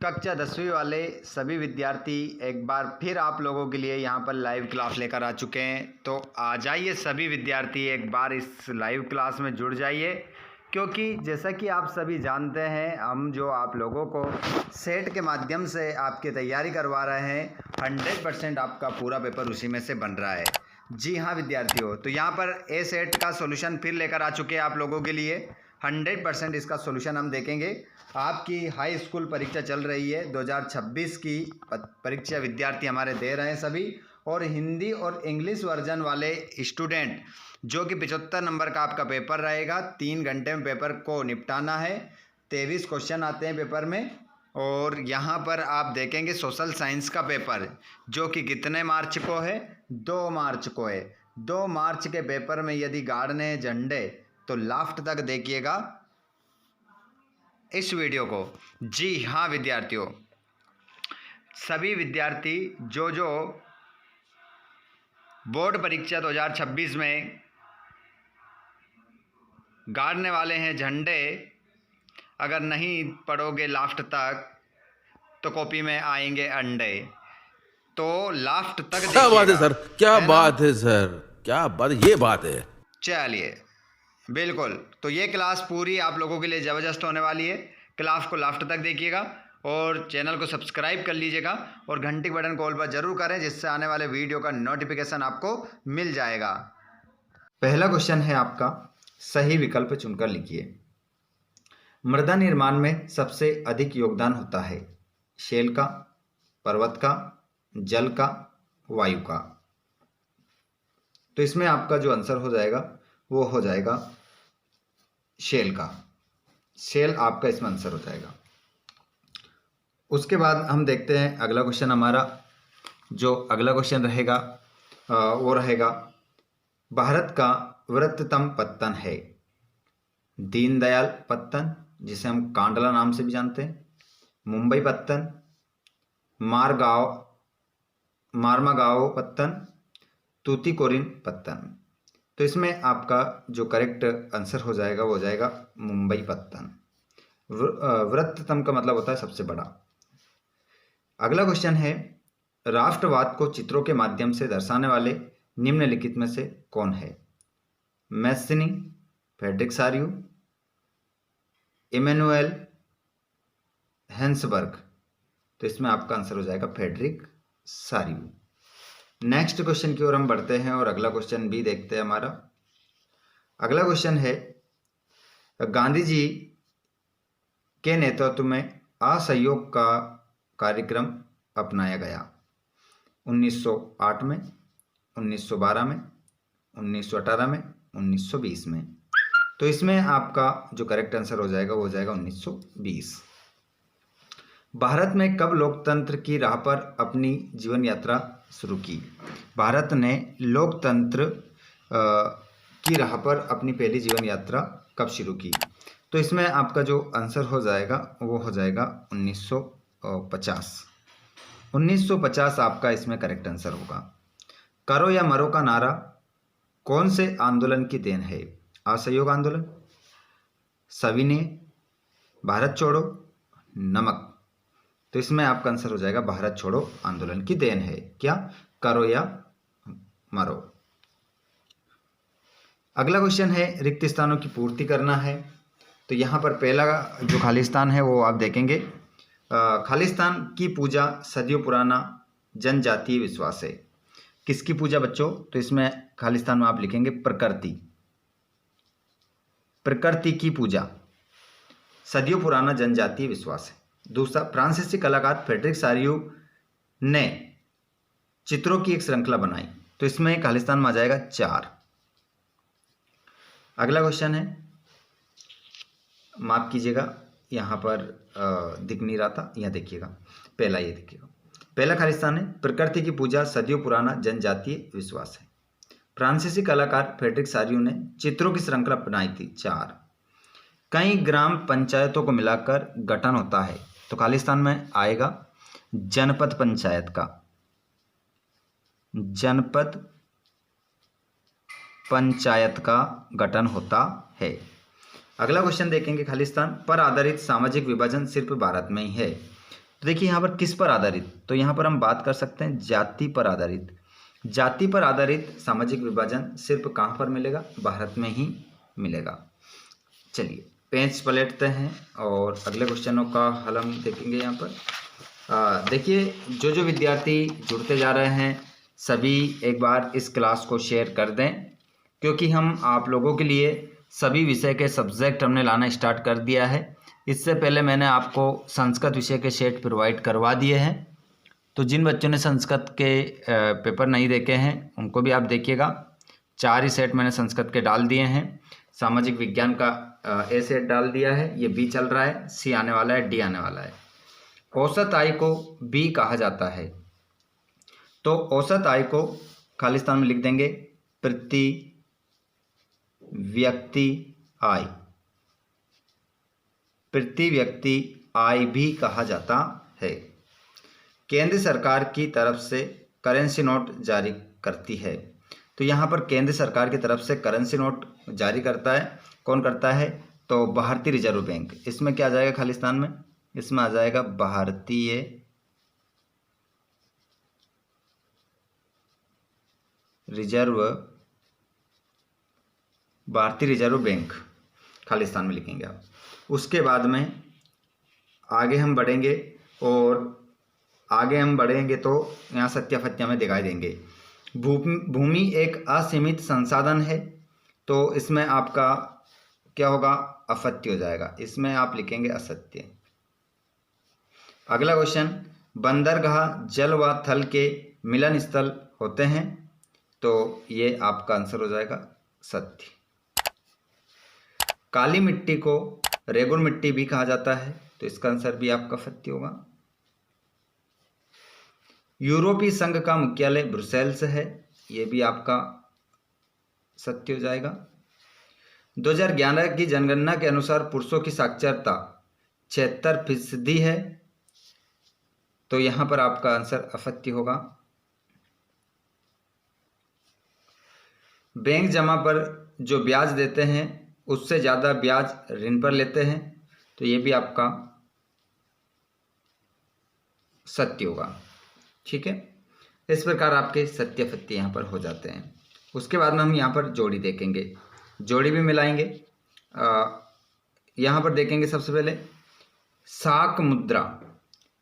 कक्षा 10वीं वाले सभी विद्यार्थी एक बार फिर आप लोगों के लिए यहाँ पर लाइव क्लास लेकर आ चुके हैं। तो आ जाइए सभी विद्यार्थी, एक बार इस लाइव क्लास में जुड़ जाइए, क्योंकि जैसा कि आप सभी जानते हैं, हम जो आप लोगों को सेट के माध्यम से आपकी तैयारी करवा रहे हैं, 100% आपका पूरा पेपर उसी में से बन रहा है। जी हाँ विद्यार्थियों, तो यहाँ पर ए सेट का सॉल्यूशन फिर लेकर आ चुके हैं आप लोगों के लिए। 100% इसका सॉल्यूशन हम देखेंगे। आपकी हाई स्कूल परीक्षा चल रही है, 2026 की परीक्षा विद्यार्थी हमारे दे रहे हैं सभी, और हिंदी और इंग्लिश वर्जन वाले स्टूडेंट जो कि 75 नंबर का आपका पेपर रहेगा। 3 घंटे में पेपर को निपटाना है। 23 क्वेश्चन आते हैं पेपर में, और यहाँ पर आप देखेंगे सोशल साइंस का पेपर जो कि कितने मार्च को है, 2 मार्च को है। 2 मार्च के पेपर में यदि गाड़ने झंडे तो लास्ट तक देखिएगा इस वीडियो को। जी हाँ विद्यार्थियों, सभी विद्यार्थी जो बोर्ड परीक्षा 2026 में गाड़ने वाले हैं झंडे, अगर नहीं पढ़ोगे लास्ट तक तो कॉपी में आएंगे अंडे। तो लास्ट तक क्या बात है सर, क्या ना? बात है सर, क्या बात, ये बात है। चलिए बिल्कुल, तो ये क्लास पूरी आप लोगों के लिए ज़बरदस्त होने वाली है। क्लास को लास्ट तक देखिएगा और चैनल को सब्सक्राइब कर लीजिएगा और घंटी बटन को ऑल पर ज़रूर करें, जिससे आने वाले वीडियो का नोटिफिकेशन आपको मिल जाएगा। पहला क्वेश्चन है आपका, सही विकल्प चुनकर लिखिए। मृदा निर्माण में सबसे अधिक योगदान होता है शेल का, पर्वत का, जल का, वायु का। तो इसमें आपका जो आंसर हो जाएगा वो हो जाएगा शेल का। शेल आपका इसमें आंसर हो जाएगा। उसके बाद हम देखते हैं अगला क्वेश्चन हमारा। जो अगला क्वेश्चन रहेगा वो रहेगा, भारत का वृहत्तम पत्तन है दीनदयाल पत्तन, जिसे हम कांडला नाम से भी जानते हैं, मुंबई पत्तन, मारमागाओ पत्तन, तूतीकोरिन पत्तन। तो इसमें आपका जो करेक्ट आंसर हो जाएगा वो हो जाएगा मुंबई पत्तन। वृहत्तम का मतलब होता है सबसे बड़ा। अगला क्वेश्चन है, राष्ट्रवाद को चित्रों के माध्यम से दर्शाने वाले निम्नलिखित में से कौन है? मैस्सिनी, फ्रेडरिक सारियू, इमैनुएल हेंसबर्ग। तो इसमें आपका आंसर हो जाएगा फ्रेडरिक सारियू। नेक्स्ट क्वेश्चन की ओर हम बढ़ते हैं और अगला क्वेश्चन भी देखते हैं हमारा। अगला क्वेश्चन है, गांधी जी के नेतृत्व में असहयोग का कार्यक्रम अपनाया गया 1908 में, 1912 में, 1918 में, 1920 में। तो इसमें आपका जो करेक्ट आंसर हो जाएगा वो हो जाएगा 1920। भारत में कब लोकतंत्र की राह पर अपनी जीवन यात्रा शुरू की? भारत ने लोकतंत्र की राह पर अपनी पहली जीवन यात्रा कब शुरू की? तो इसमें आपका जो आंसर हो जाएगा वो हो जाएगा 1950। 1950 आपका इसमें करेक्ट आंसर होगा। करो या मरो का नारा कौन से आंदोलन की देन है? असहयोग आंदोलन, सविनय, भारत छोड़ो, नमक। तो इसमें आपका आंसर हो जाएगा भारत छोड़ो आंदोलन की देन है। क्या? करो या मरो। अगला क्वेश्चन है, रिक्त स्थानों की पूर्ति करना है। तो यहाँ पर पहला जो खालिस्तान है वो आप देखेंगे, खालिस्तान की पूजा सदियों पुराना जनजातीय विश्वास है। किसकी पूजा बच्चों? तो इसमें खालिस्तान में आप लिखेंगे प्रकृति, प्रकृति की पूजा, सदियों पुराना जनजातीय विश्वास है। दूसरा, फ्रांसीसी कलाकार फ्रेडरिक सारियू ने चित्रों की एक श्रृंखला बनाई। तो इसमें खालिस्तान में आ जाएगा 4। अगला क्वेश्चन है, माफ कीजिएगा यहाँ पर दिख नहीं रहा था, यहाँ देखिएगा, पहला ये देखिएगा। पहला खालिस्तान है प्रकृति की पूजा सदियों पुराना जनजातीय विश्वास है। फ्रांसीसी कलाकार फ्रेडरिक सारियू ने चित्रों की श्रृंखला बनाई थी 4। कई ग्राम पंचायतों को मिलाकर गठन होता है। तो खालिस्तान में आएगा जनपद पंचायत का, जनपद पंचायत का गठन होता है। अगला क्वेश्चन देखेंगे, खालिस्तान पर आधारित सामाजिक विभाजन सिर्फ भारत में ही है। तो देखिए यहाँ पर किस पर आधारित, तो यहाँ पर हम बात कर सकते हैं जाति पर आधारित। जाति पर आधारित सामाजिक विभाजन सिर्फ कहाँ पर मिलेगा, भारत में ही मिलेगा। चलिए पेज पलटते हैं और अगले क्वेश्चनों का हल हम देखेंगे। यहाँ पर देखिए जो विद्यार्थी जुड़ते जा रहे हैं सभी एक बार इस क्लास को शेयर कर दें, क्योंकि हम आप लोगों के लिए सभी विषय के सब्जेक्ट हमने लाना स्टार्ट कर दिया है। इससे पहले मैंने आपको संस्कृत विषय के सेट प्रोवाइड करवा दिए हैं, तो जिन बच्चों ने संस्कृत के पेपर नहीं देखे हैं उनको भी आप देखिएगा। 4 ही सेट मैंने संस्कृत के डाल दिए हैं। सामाजिक विज्ञान का ए सेट डाल दिया है, ये बी चल रहा है, सी आने वाला है, डी आने वाला है। औसत आय को बी कहा जाता है, तो औसत आय को खालिस्तान में लिख देंगे प्रति व्यक्ति आय। प्रति व्यक्ति आय भी कहा जाता है। केंद्र सरकार की तरफ से करेंसी नोट जारी करती है, तो यहाँ पर केंद्र सरकार की तरफ से करेंसी नोट जारी करता है, कौन करता है, तो भारतीय रिजर्व बैंक। इसमें क्या आ जाएगा खालिस्तान में, इसमें आ जाएगा भारतीय रिजर्व बैंक खालिस्तान में लिखेंगे आप। उसके बाद में आगे हम बढ़ेंगे तो यहाँ सत्याफत्या में दिखाई देंगे। भूमि एक असीमित संसाधन है, तो इसमें आपका क्या होगा, असत्य हो जाएगा, इसमें आप लिखेंगे असत्य। अगला क्वेश्चन, बंदरगाह जल व थल के मिलन स्थल होते हैं, तो ये आपका आंसर हो जाएगा सत्य। काली मिट्टी को रेगुर मिट्टी भी कहा जाता है, तो इसका आंसर भी आपका सत्य होगा। यूरोपीय संघ का मुख्यालय ब्रुसेल्स है, ये भी आपका सत्य हो जाएगा। 2011 की जनगणना के अनुसार पुरुषों की साक्षरता 76% है, तो यहां पर आपका आंसर असत्य होगा। बैंक जमा पर जो ब्याज देते हैं उससे ज़्यादा ब्याज ऋण पर लेते हैं, तो ये भी आपका सत्य होगा। ठीक है, इस प्रकार आपके सत्य फत्य यहाँ पर हो जाते हैं। उसके बाद में हम यहाँ पर जोड़ी देखेंगे, जोड़ी भी मिलाएंगे। यहाँ पर देखेंगे सबसे पहले शाक मुद्रा,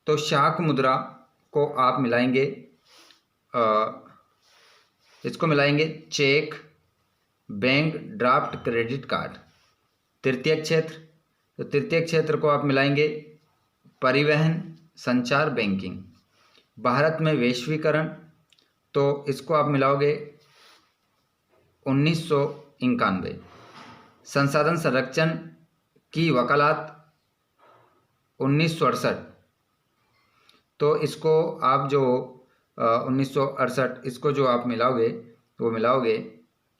तो शाक मुद्रा को आप मिलाएंगे, इसको मिलाएंगे cheque, bank draft, credit card. तृतीय क्षेत्र, तो तृतीय क्षेत्र को आप मिलाएंगे परिवहन, संचार, बैंकिंग। भारत में वैश्वीकरण, तो इसको आप मिलाओगे 1991। संसाधन संरक्षण की वकालत 1968, तो इसको आप जो 1968 इसको जो आप मिलाओगे वो मिलाओगे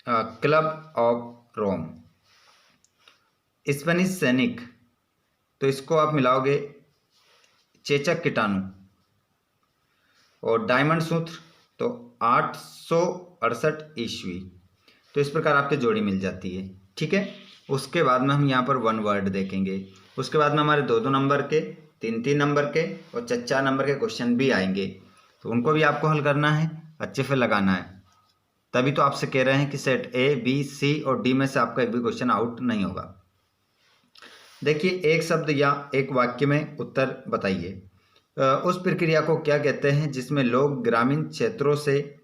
क्लब ऑफ रोम। स्पेनिश सैनिक, तो इसको आप मिलाओगे चेचक कीटाणु। और डायमंड सूत्र, तो 868 ईस्वी। तो इस प्रकार आपकी जोड़ी मिल जाती है। ठीक है, उसके बाद में हम यहाँ पर वन वर्ड देखेंगे। उसके बाद में हमारे 2-2 नंबर के, 3-3 नंबर के और 4-4 नंबर के क्वेश्चन भी आएंगे, तो उनको भी आपको हल करना है, अच्छे से लगाना है। तभी तो आपसे कह रहे हैं कि सेट ए, बी, सी और डी में से आपका एक भी क्वेश्चन आउट नहीं होगा। देखिए, एक शब्द या एक वाक्य में उत्तर बताइए। उस प्रक्रिया को क्या कहते हैं जिसमें लोग ग्रामीण क्षेत्रों से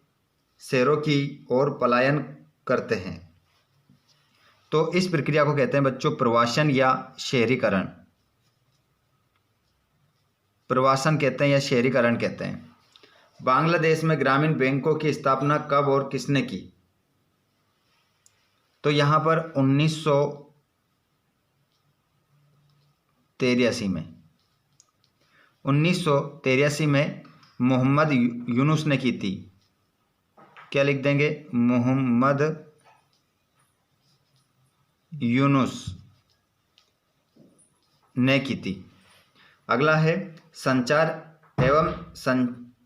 शहरों की ओर पलायन करते हैं? तो इस प्रक्रिया को कहते हैं बच्चों प्रवासन या शहरीकरण। प्रवासन कहते हैं या शहरीकरण कहते हैं। बांग्लादेश में ग्रामीण बैंकों की स्थापना कब और किसने की? तो यहाँ पर 1983 में। 1983 में मोहम्मद यूनुस ने की थी। क्या लिख देंगे? मोहम्मद यूनुस ने की थी। अगला है संचार एवं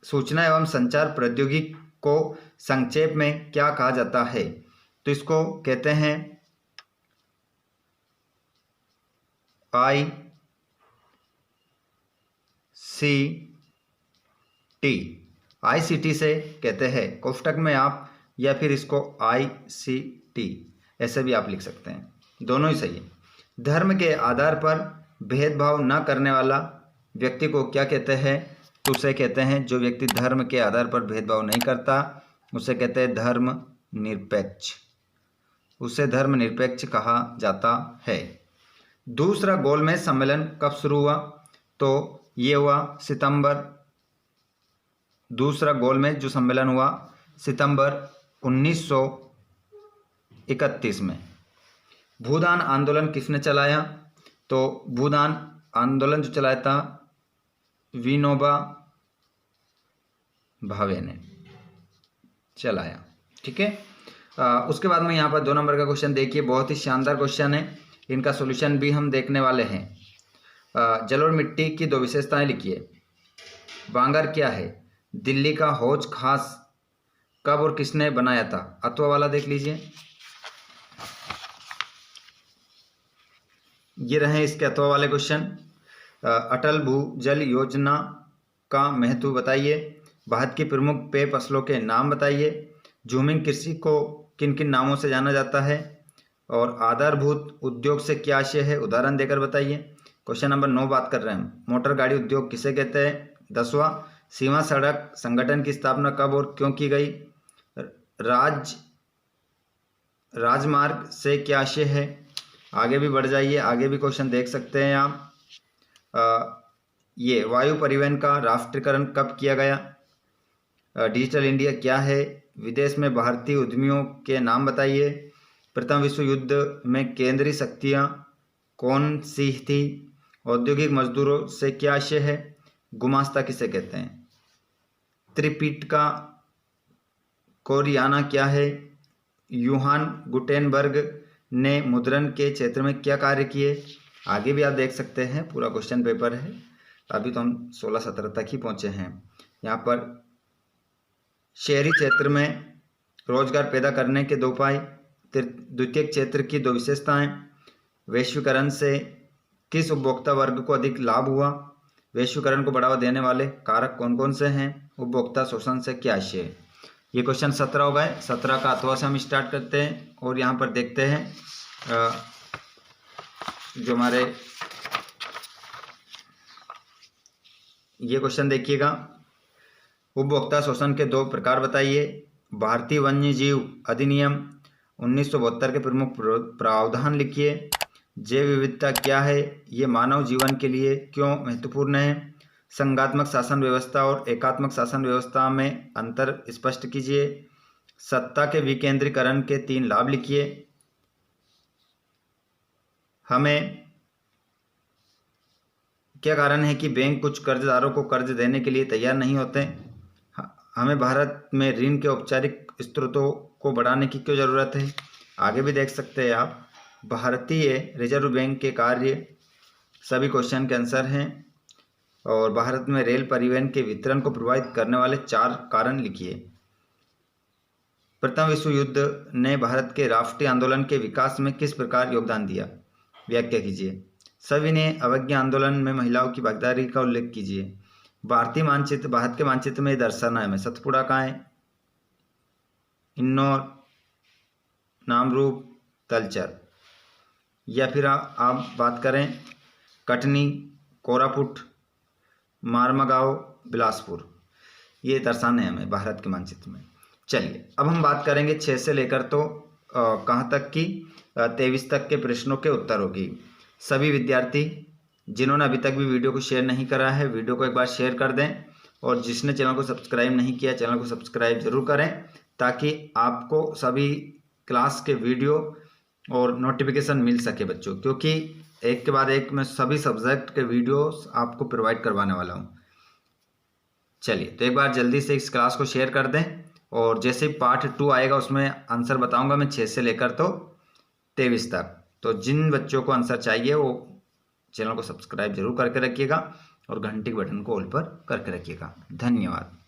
सूचना एवं संचार प्रौद्योगिकी को संक्षेप में क्या कहा जाता है? तो इसको कहते हैं ICT। ICT से कहते हैं कोष्टक में आप, या फिर इसको ICT ऐसे भी आप लिख सकते हैं, दोनों ही सही है। धर्म के आधार पर भेदभाव न करने वाला व्यक्ति को क्या कहते हैं? तो उसे कहते हैं, जो व्यक्ति धर्म के आधार पर भेदभाव नहीं करता उसे कहते हैं धर्म निरपेक्ष, उसे धर्म निरपेक्ष कहा जाता है। दूसरा गोलमेज सम्मेलन कब शुरू हुआ? तो ये हुआ दूसरा गोलमेज जो सम्मेलन हुआ सितंबर 1931 में। भूदान आंदोलन किसने चलाया? तो भूदान आंदोलन जो चलाया था विनोबा भावे ने चलाया। ठीक है, उसके बाद में यहाँ पर 2 नंबर का क्वेश्चन देखिए, बहुत ही शानदार क्वेश्चन है, इनका सॉल्यूशन भी हम देखने वाले हैं। जल और मिट्टी की 2 विशेषताएं लिखिए। बांगर क्या है? दिल्ली का हौज खास कब और किसने बनाया था? अथवा वाला देख लीजिए, ये रहे इसके अथवा वाले क्वेश्चन। अटल भूजल योजना का महत्व बताइए। भारत की प्रमुख पेय फसलों के नाम बताइए। झूमिंग कृषि को किन किन नामों से जाना जाता है? और आधारभूत उद्योग से क्या आशय है? उदाहरण देकर बताइए। क्वेश्चन नंबर 9 बात कर रहे हैं, मोटर गाड़ी उद्योग किसे कहते हैं? 10वां, सीमा सड़क संगठन की स्थापना कब और क्यों की गई? राजमार्ग से क्या आशय है? आगे भी बढ़ जाइए, आगे भी क्वेश्चन देख सकते हैं आप। ये वायु परिवहन का राष्ट्रीयकरण कब किया गया? डिजिटल इंडिया क्या है? विदेश में भारतीय उद्यमियों के नाम बताइए। प्रथम विश्व युद्ध में केंद्रीय शक्तियाँ कौन सी थी? औद्योगिक मजदूरों से क्या आशय है? गुमास्ता किसे कहते हैं? त्रिपिटका कोरियाना क्या है? यूहान गुटेनबर्ग ने मुद्रण के क्षेत्र में क्या कार्य किए? आगे भी आप देख सकते हैं, पूरा क्वेश्चन पेपर है। अभी तो हम 16-17 तक ही पहुंचे हैं। यहाँ पर शहरी क्षेत्र में रोजगार पैदा करने के 2 उपाय, द्वितीयक क्षेत्र की 2 विशेषताएं, वैश्वीकरण से किस उपभोक्ता वर्ग को अधिक लाभ हुआ? वैश्वीकरण को बढ़ावा देने वाले कारक कौन कौन से हैं? उपभोक्ता शोषण से क्या आशय है? ये क्वेश्चन 17 हो गए। 17 का अथवा से हम स्टार्ट करते हैं और यहाँ पर देखते हैं जो हमारे ये क्वेश्चन देखिएगा। उपभोक्ता शोषण के 2 प्रकार बताइए। भारतीय वन्य जीव अधिनियम 1972 के प्रमुख प्रावधान लिखिए। जैव विविधता क्या है? ये मानव जीवन के लिए क्यों महत्वपूर्ण है? संघात्मक शासन व्यवस्था और एकात्मक शासन व्यवस्था में अंतर स्पष्ट कीजिए। सत्ता के विकेंद्रीकरण के 3 लाभ लिखिए। हमें क्या कारण है कि बैंक कुछ कर्जदारों को कर्ज देने के लिए तैयार नहीं होते? हमें भारत में ऋण के औपचारिक स्रोतों को बढ़ाने की क्यों जरूरत है? आगे भी देख सकते हैं आप। भारतीय रिजर्व बैंक के कार्य, सभी क्वेश्चन के आंसर हैं। और भारत में रेल परिवहन के वितरण को प्रभावित करने वाले 4 कारण लिखिए। प्रथम विश्व युद्ध ने भारत के राष्ट्रीय आंदोलन के विकास में किस प्रकार योगदान दिया? व्याख्या कीजिए। सविनय अवज्ञा आंदोलन में महिलाओं की भागीदारी का उल्लेख कीजिए। भारत के मानचित्र में दर्शाना है। सतपुड़ा कहाँ है? इन्नौर, नामरूप, तलचर। या फिर आप बात करें कटनी, कोरापुट, मारमागांव, बिलासपुर, ये दर्शाने हैं हमें भारत के मानचित्र में। चलिए अब हम बात करेंगे 6 से लेकर तो कहाँ तक की 23 तक के प्रश्नों के उत्तरों की। सभी विद्यार्थी जिन्होंने अभी तक भी वीडियो को शेयर नहीं करा है, वीडियो को एक बार शेयर कर दें। और जिसने चैनल को सब्सक्राइब नहीं किया, चैनल को सब्सक्राइब जरूर करें, ताकि आपको सभी क्लास के वीडियो और नोटिफिकेशन मिल सके बच्चों, क्योंकि एक के बाद एक मैं सभी सब्जेक्ट के वीडियोस आपको प्रोवाइड करवाने वाला हूँ। चलिए तो एक बार जल्दी से इस क्लास को शेयर कर दें, और जैसे पार्ट 2 आएगा उसमें आंसर बताऊंगा मैं 6 से लेकर तो 23 तक। तो जिन बच्चों को आंसर चाहिए वो चैनल को सब्सक्राइब जरूर करके रखिएगा और घंटी के बटन को ऑल पर करके रखिएगा। धन्यवाद।